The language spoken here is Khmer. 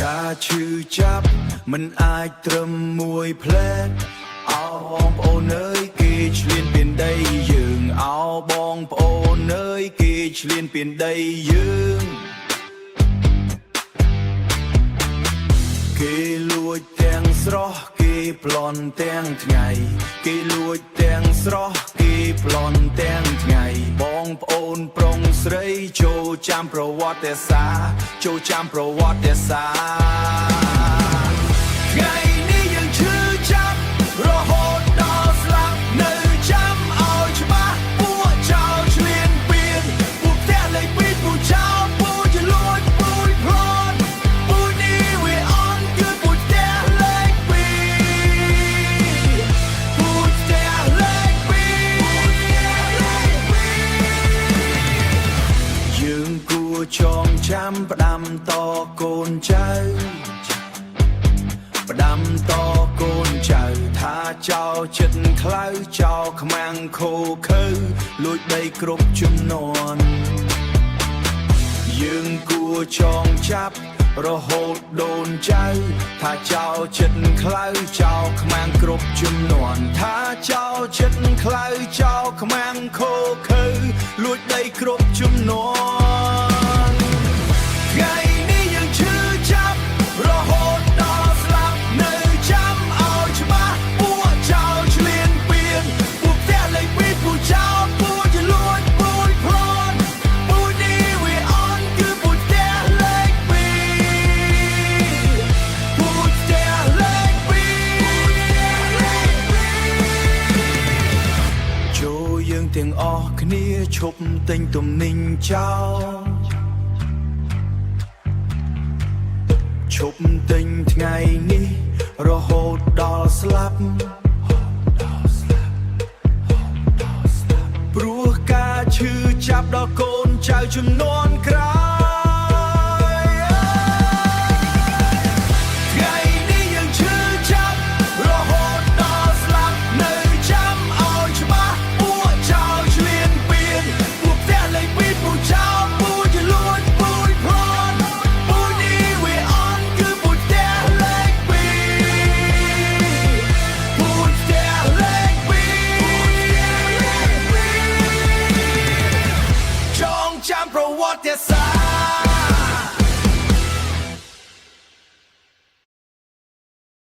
ការឈឺចាប់មិនអាចត្រឹមមួយផ្លែតអោបងប្អូនអើយគេឆ្លៀនពីដីយើងអោបងប្អូនអើយគេឆ្លៀនពីដីយើងគេលួចទាំងស្រស់គេប្លន់ទាំងថ្ងៃគេលួចទាំងស្រស់គេប្លន់ទាំងថ្ងៃបងប្អូនប្រុងស្រីចូលចាំប្រវត្តិសាស្ត្រចូលចាំប្រវត្តិសាស្ត្រថ្ងៃនេះយើងឈឺចាប់រហូតដល់ស្លាប់នៅចាំឲ្យច្បាស់ពួកចោលឆ្លៀនពៀនពួកផ្ទះលេខពីពួកចោលពួកជាលួចពួកប្លន់ពួកនេះវាអន់គឺពួកផ្ទះលេខពីពួកផ្ទះលេខពីយើងគួរចងចាំផ្ដាំតកូនចៅផ្ដាំតកូនចៅថាចោលចិត្តខ្លៅចោលខ្មាំងខូខើលួចដីគ្រប់ជំនាន់យើងគួរចងចាប់រហូតដូនចៅថាចោលចិត្តខ្លៅចោលខ្មាំងគ្រប់ជំនាន់ថាចោលចិត្តខ្លៅចោលខ្មាំងខូខើលួចដីគ្រប់ជំនាន់ថ្ងៃនេះយើងឈឺចាប់រហូតដល់ស្លាប់នៅចាំឲ្យច្បាស់ពួកចោលឆ្លៀនពៀនពួកផ្ទះលេខពីពួកចោលពួកជាលួចពួកប្លន់ពួកនេះវាអន់គឺពួកផ្ទះលេខពីពួកផ្ទះលេខពីចូលយើងទាំងអស់គ្នាឈប់ទិញទំនិញចោលឈប់ទិញថ្ងៃនេះរហូតដល់ស្លាប់ព្រោះការឈឺចាប់ដល់កូនចៅជំនាន់ក្រោយ